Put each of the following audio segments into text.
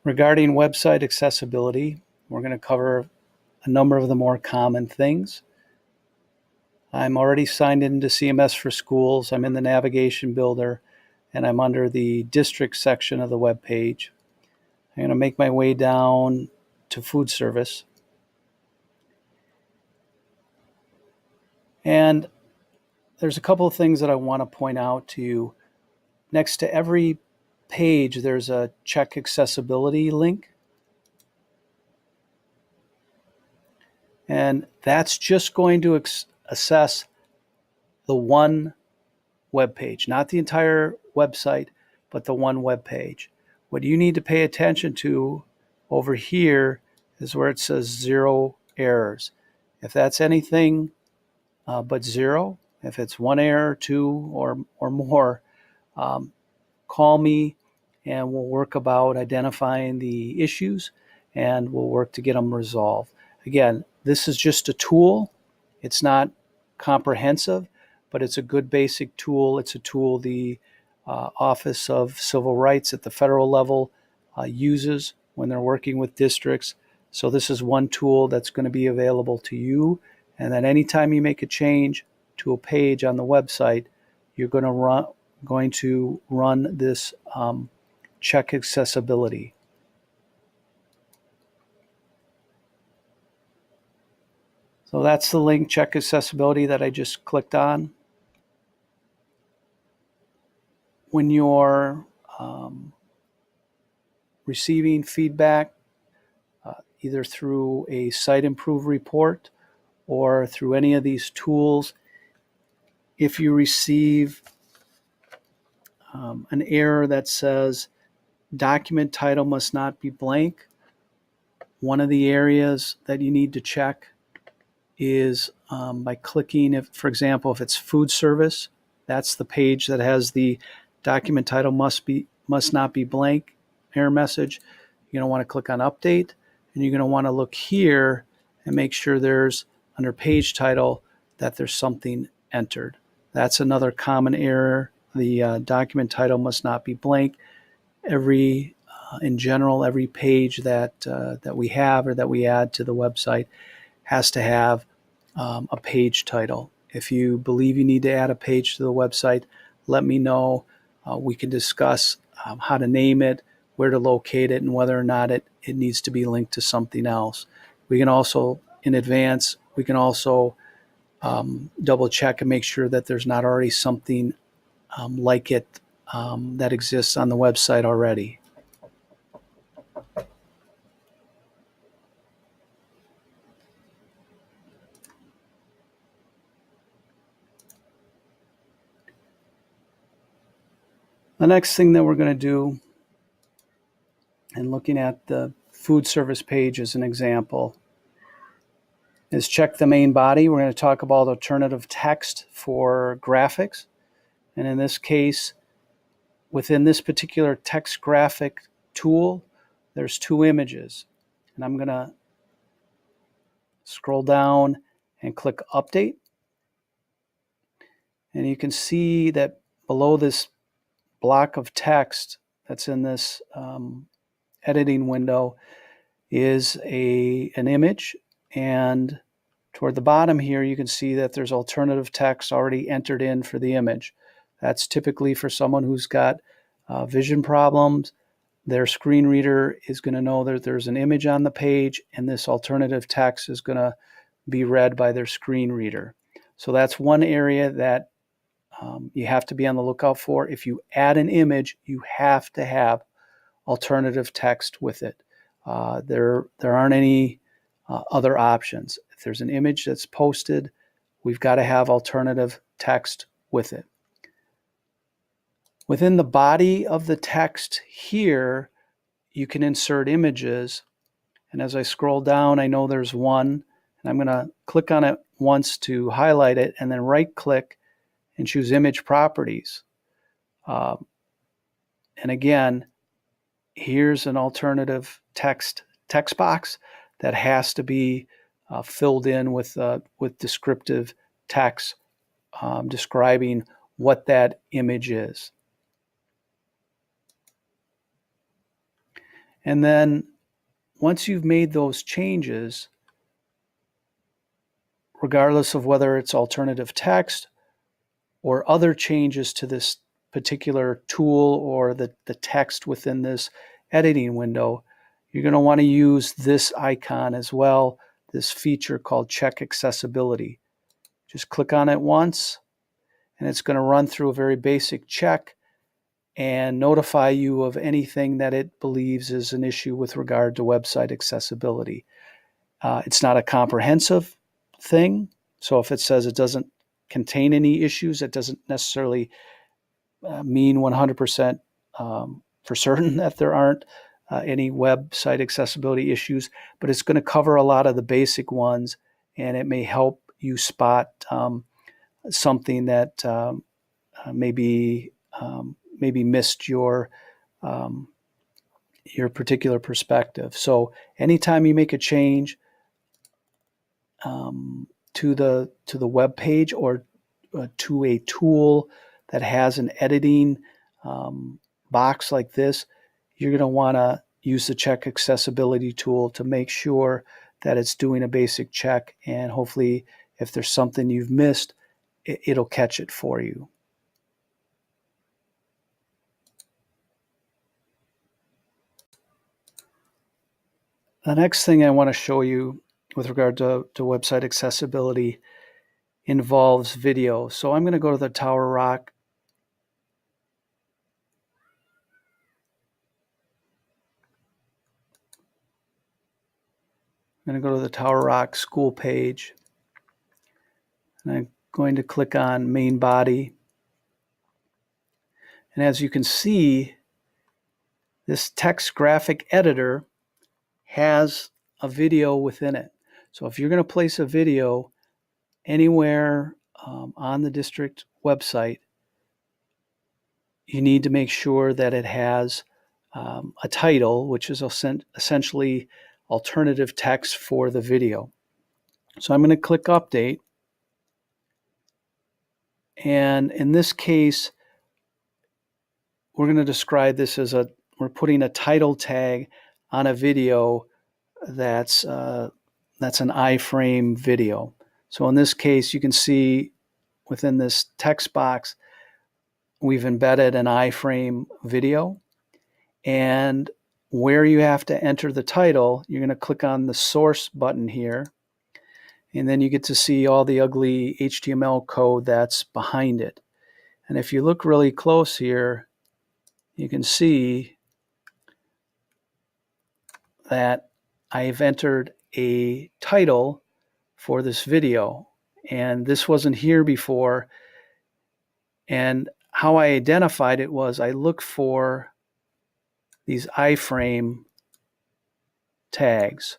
Regarding website accessibility, we're going to cover a number of the more common things. I'm already signed into CMS for Schools. I'm in the Navigation Builder, and I'm under the district section of the web page. I'm going to make my way down to food service. And there's a couple of things that I want to point out to you. Next to every page, there's a check accessibility link. And that's just going to assess the one web page, not the entire website, but the one web page. What you need to pay attention to over here is where it says 0 errors. If that's anything but 0, if it's 1 error, 2 or more, call me and we'll work about identifying the issues and we'll work to get them resolved. Again, this is just a tool. It's not comprehensive, but it's a good basic tool. It's a tool the Office of Civil Rights at the federal level uses when they're working with districts. So this is one tool that's going to be available to you. And then anytime you make a change to a page on the website, you're going to run this check accessibility. So that's the link, check accessibility, that I just clicked on. When you're receiving feedback, either through a site improve report or through any of these tools, if you receive an error that says document title must not be blank, one of the areas that you need to check is by clicking, if, for example, if it's food service, that's the page that has the document title must not be blank error message. You're going to want to click on update, and you're going to want to look here and make sure there's under page title that there's something entered. That's another common error. The document title must not be blank. In general, every page that we have or that we add to the website has to have a page title. If you believe you need to add a page to the website, let me know. We can discuss how to name it, where to locate it, and whether or not it needs to be linked to something else. We can also, in advance, double check and make sure that there's not already something like it that exists on the website already. The next thing that we're going to do, and looking at the food service page as an example, is check the main body. We're going to talk about alternative text for graphics. And in this case, within this particular text graphic tool, there's 2 images. And I'm going to scroll down and click update. And you can see that below this block of text that's in this editing window is an image, and toward the bottom here you can see that there's alternative text already entered in for the image. That's typically for someone who's got vision problems. Their screen reader is going to know that there's an image on the page, and this alternative text is going to be read by their screen reader. So that's one area that you have to be on the lookout for. If you add an image, you have to have alternative text with it. There aren't any other options. If there's an image that's posted, we've got to have alternative text with it. Within the body of the text here, you can insert images. And as I scroll down, I know there's one, and I'm going to click on it once to highlight it, and then right-click and choose Image Properties. And again, here's an alternative text box that has to be filled in with descriptive text describing what that image is. And then once you've made those changes, regardless of whether it's alternative text or other changes to this particular tool or the text within this editing window, you're going to want to use this icon as well, this feature called Check Accessibility. Just click on it once, and it's going to run through a very basic check and notify you of anything that it believes is an issue with regard to website accessibility. It's not a comprehensive thing, so if it says it doesn't contain any issues, that doesn't necessarily mean 100% for certain that there aren't any website accessibility issues, but it's going to cover a lot of the basic ones, and it may help you spot something that maybe missed your particular perspective. So anytime you make a change to the web page or to a tool that has an editing box like this, you're going to want to use the Check Accessibility tool to make sure that it's doing a basic check, and hopefully if there's something you've missed, it'll catch it for you. The next thing I want to show you with regard to website accessibility involves video. So I'm going to go to the Tower Rock. I'm going to go to the Tower Rock school page, and I'm going to click on Main Body. And as you can see, this text graphic editor has a video within it. So if you're going to place a video anywhere on the district website, you need to make sure that it has a title, which is essentially alternative text for the video. So I'm going to click Update. And in this case, we're going to describe this as we're putting a title tag on a video that's an iframe video. So in this case, you can see within this text box, we've embedded an iframe video. And where you have to enter the title, you're going to click on the source button here. And then you get to see all the ugly HTML code that's behind it. And if you look really close here, you can see that I've entered a title for this video, and this wasn't here before. And how I identified it was I looked for these iframe tags.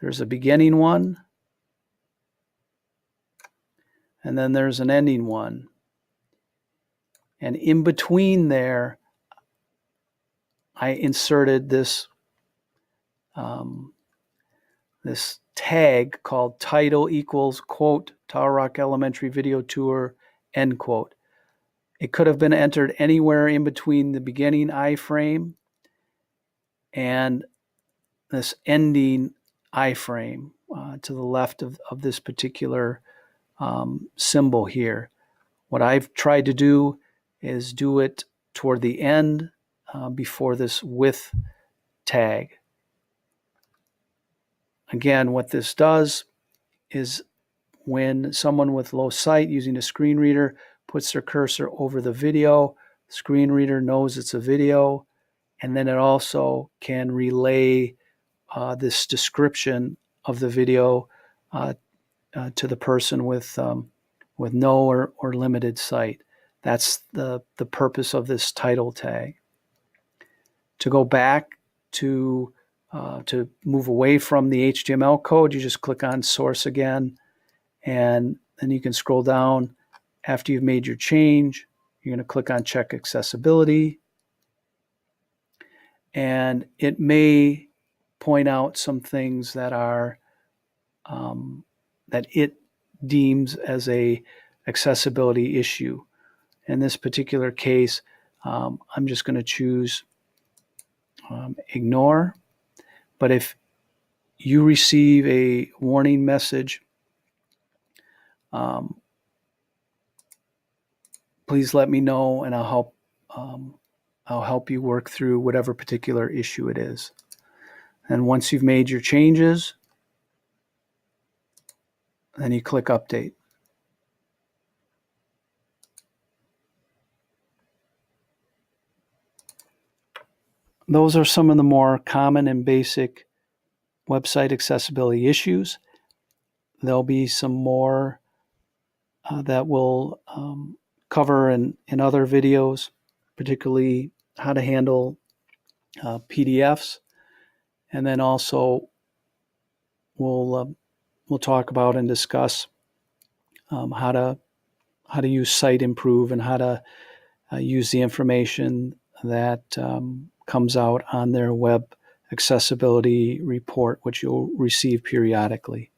There's a beginning one, and then there's an ending one. And in between there, I inserted this this tag called title equals quote Tower Rock Elementary Video Tour end quote. It could have been entered anywhere in between the beginning iframe and this ending iframe to the left of this particular symbol here. What I've tried to do is do it toward the end before this with tag. Again, what this does is when someone with low sight using a screen reader puts their cursor over the video, the screen reader knows it's a video, and then it also can relay this description of the video to the person with no or limited sight. That's the purpose of this title tag. To go back to move away from the HTML code, you just click on source again, and then you can scroll down. After you've made your change, you're going to click on Check Accessibility, and it may point out some things that are that it deems as a accessibility issue. In this particular case, I'm just going to choose ignore. But if you receive a warning message, please let me know, and I'll help you work through whatever particular issue it is. And once you've made your changes, then you click Update. Those are some of the more common and basic website accessibility issues. There'll be some more that we'll cover in other videos, particularly how to handle PDFs, and then also we'll talk about and discuss how to use Siteimprove and how to use the information that comes out on their web accessibility report, which you'll receive periodically.